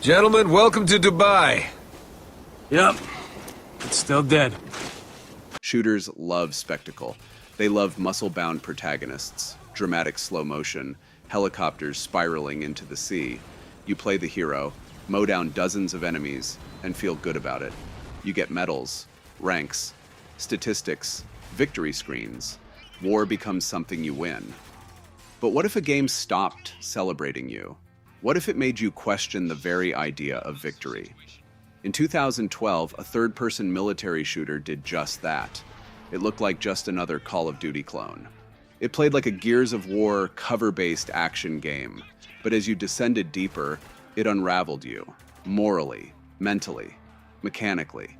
Gentlemen, welcome to Dubai. Yep. It's still dead. Shooters love spectacle. They love muscle-bound protagonists, dramatic slow motion, helicopters spiraling into the sea. You play the hero, mow down dozens of enemies, and feel good about it. You get medals, ranks, statistics, victory screens. War becomes something you win. But what if a game stopped celebrating you? What if it made you question the very idea of victory? In 2012, a third-person military shooter did just that. It looked like just another Call of Duty clone. It played like a Gears of War cover-based action game, but as you descended deeper, it unraveled you, morally, mentally, mechanically.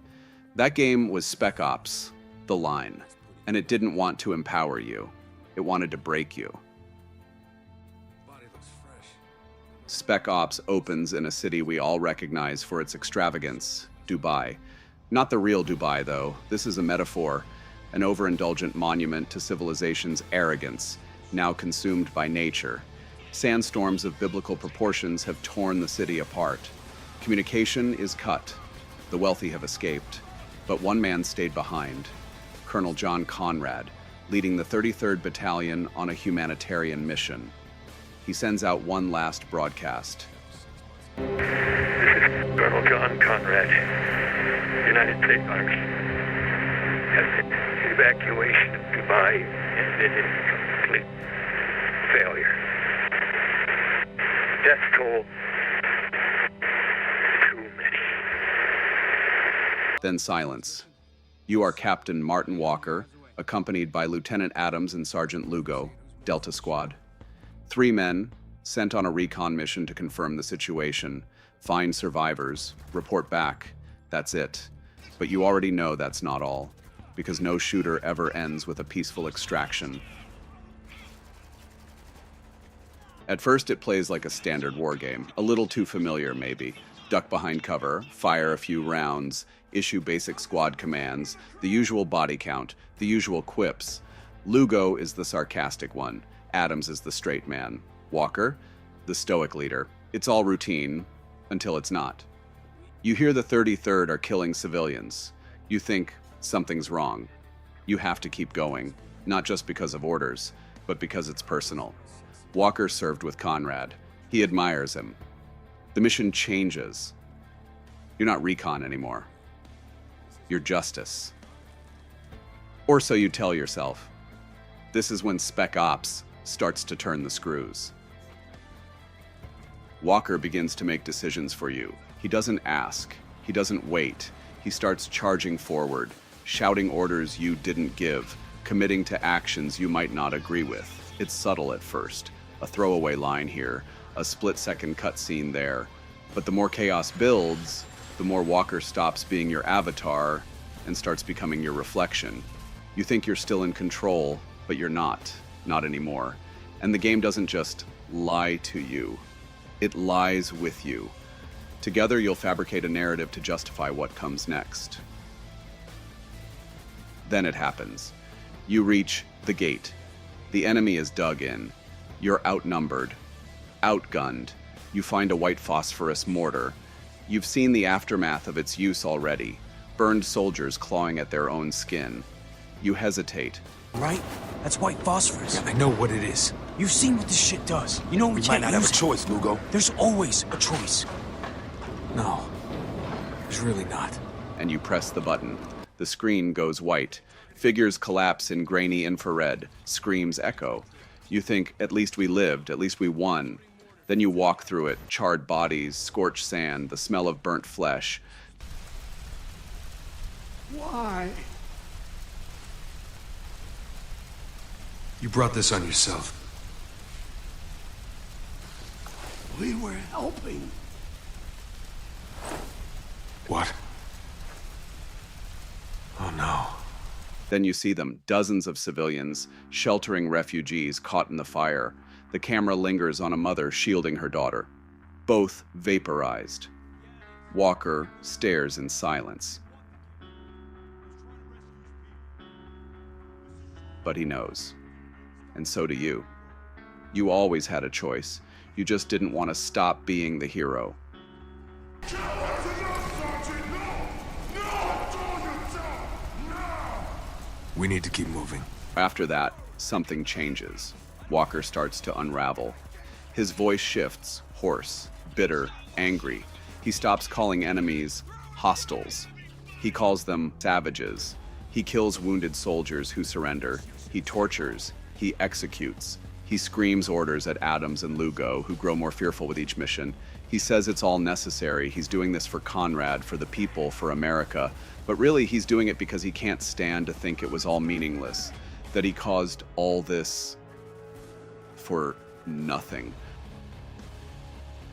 That game was Spec Ops, The Line, and it didn't want to empower you. It wanted to break you. Spec Ops opens in a city we all recognize for its extravagance, Dubai. Not the real Dubai, though. This is a metaphor, an overindulgent monument to civilization's arrogance, now consumed by nature. Sandstorms of biblical proportions have torn the city apart. Communication is cut. The wealthy have escaped. But one man stayed behind, Colonel John Conrad, leading the 33rd Battalion on a humanitarian mission. He sends out one last broadcast. This is Colonel John Conrad, United States Army. Evacuation of Dubai ended in complete failure. Death toll, too many. Then silence. You are Captain Martin Walker, accompanied by Lieutenant Adams and Sergeant Lugo, Delta Squad. 3 men, sent on a recon mission to confirm the situation, find survivors, report back. That's it. But you already know that's not all, because no shooter ever ends with a peaceful extraction. At first it plays like a standard war game, a little too familiar maybe. Duck behind cover, fire a few rounds, issue basic squad commands, the usual body count, the usual quips. Lugo is the sarcastic one. Adams is the straight man. Walker, the stoic leader. It's all routine, until it's not. You hear the 33rd are killing civilians. You think something's wrong. You have to keep going, not just because of orders, but because it's personal. Walker served with Conrad. He admires him. The mission changes. You're not recon anymore. You're justice. Or so you tell yourself. This is when Spec Ops starts to turn the screws. Walker begins to make decisions for you. He doesn't ask. He doesn't wait. He starts charging forward, shouting orders you didn't give, committing to actions you might not agree with. It's subtle at first. A throwaway line here, a split-second cutscene there. But the more chaos builds, the more Walker stops being your avatar and starts becoming your reflection. You think you're still in control, but you're not anymore. And the game doesn't just lie to you, it lies with you. Together you'll fabricate a narrative to justify what comes next. Then it happens. You reach the gate. The enemy is dug in. You're outnumbered, outgunned. You find a white phosphorus mortar. You've seen the aftermath of its use already. Burned soldiers clawing at their own skin. You hesitate. Right? That's white phosphorus. I know what it is. You've seen what this shit does. You know we We can't might not have a use it. choice, Lugo. There's always a choice. No, there's really not. And you press the button. The screen goes white. Figures collapse in grainy infrared. Screams echo. You think, at least we lived, at least we won. Then you walk through it, charred bodies, scorched sand, the smell of burnt flesh. Why? You brought this on yourself. We were helping. What? Oh no. Then you see them, dozens of civilians, sheltering refugees caught in the fire. The camera lingers on a mother shielding her daughter. Both vaporized. Walker stares in silence. But he knows. And so do you. You always had a choice. You just didn't want to stop being the hero. We need to keep moving. After that, something changes. Walker starts to unravel. His voice shifts, hoarse, bitter, angry. He stops calling enemies hostiles. He calls them savages. He kills wounded soldiers who surrender. He tortures. He executes. He screams orders at Adams and Lugo, who grow more fearful with each mission. He says it's all necessary. He's doing this for Conrad, for the people, for America. But really, he's doing it because he can't stand to think it was all meaningless, that he caused all this for nothing.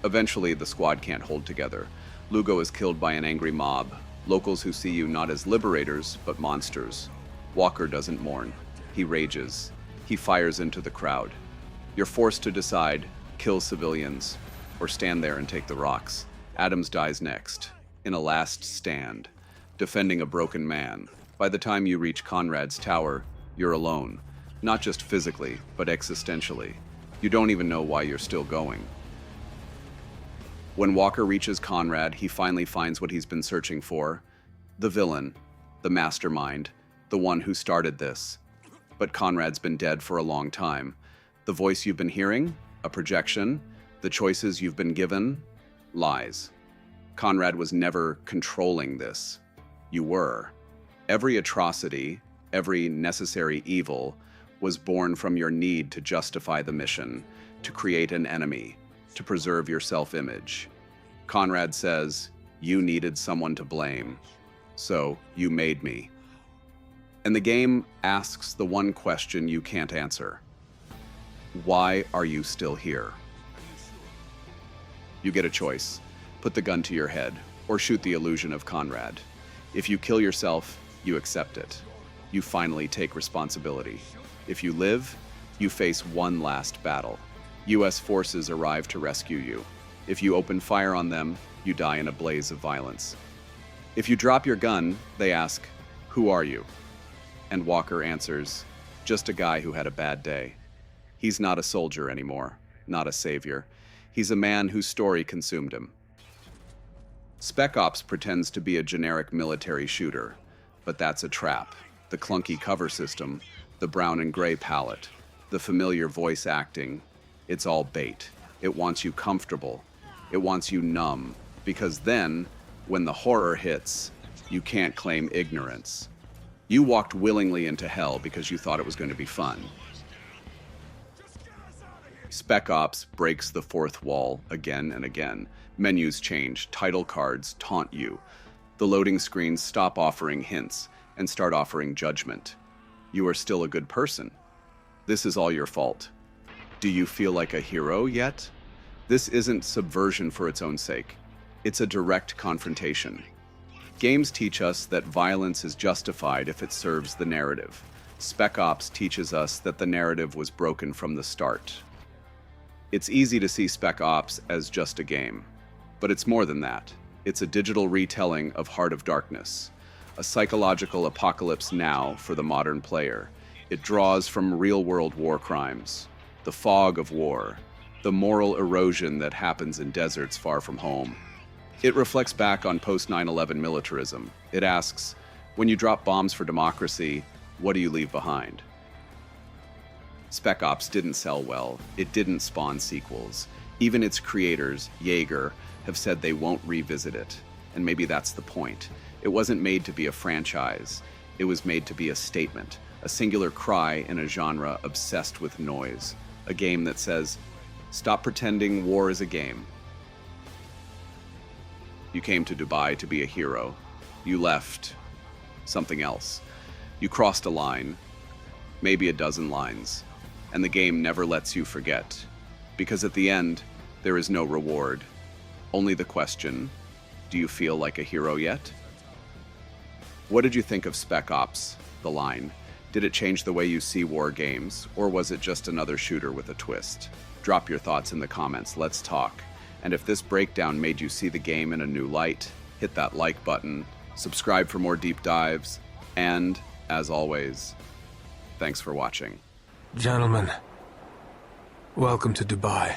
Eventually, the squad can't hold together. Lugo is killed by an angry mob, locals who see you not as liberators, but monsters. Walker doesn't mourn. He rages. He fires into the crowd. You're forced to decide, kill civilians, or stand there and take the rocks. Adams dies next, in a last stand, defending a broken man. By the time you reach Conrad's tower, you're alone. Not just physically, but existentially. You don't even know why you're still going. When Walker reaches Conrad, he finally finds what he's been searching for. The villain, the mastermind, the one who started this. But Conrad's been dead for a long time. The voice you've been hearing, a projection. The choices you've been given, lies. Conrad was never controlling this. You were. Every atrocity, every necessary evil was born from your need to justify the mission, to create an enemy, to preserve your self-image. Conrad says, you needed someone to blame, so you made me. And the game asks the one question you can't answer. Why are you still here? You get a choice. Put the gun to your head, or shoot the illusion of Conrad. If you kill yourself, you accept it. You finally take responsibility. If you live, you face one last battle. US forces arrive to rescue you. If you open fire on them, you die in a blaze of violence. If you drop your gun, they ask, who are you? And Walker answers, just a guy who had a bad day. He's not a soldier anymore, not a savior. He's a man whose story consumed him. Spec Ops pretends to be a generic military shooter, but that's a trap. The clunky cover system, the brown and gray palette, the familiar voice acting, it's all bait. It wants you comfortable. It wants you numb, because then, when the horror hits, you can't claim ignorance. You walked willingly into hell because you thought it was going to be fun. Spec Ops breaks the fourth wall again and again. Menus change, title cards taunt you. The loading screens stop offering hints and start offering judgment. You are still a good person. This is all your fault. Do you feel like a hero yet? This isn't subversion for its own sake. It's a direct confrontation. Games teach us that violence is justified if it serves the narrative. Spec Ops teaches us that the narrative was broken from the start. It's easy to see Spec Ops as just a game, but it's more than that. It's a digital retelling of Heart of Darkness, a psychological apocalypse now for the modern player. It draws from real-world war crimes, the fog of war, the moral erosion that happens in deserts far from home. It reflects back on post-9/11 militarism. It asks, when you drop bombs for democracy, what do you leave behind? Spec Ops didn't sell well. It didn't spawn sequels. Even its creators, Yager, have said they won't revisit it. And maybe that's the point. It wasn't made to be a franchise. It was made to be a statement, a singular cry in a genre obsessed with noise. A game that says, stop pretending war is a game. You came to Dubai to be a hero. You left something else. You crossed a line, maybe a dozen lines, and the game never lets you forget. Because at the end, there is no reward. Only the question, do you feel like a hero yet? What did you think of Spec Ops, the line? Did it change the way you see war games, or was it just another shooter with a twist? Drop your thoughts in the comments, let's talk. And if this breakdown made you see the game in a new light, hit that like button, subscribe for more deep dives, and, as always, thanks for watching. Gentlemen, welcome to Dubai.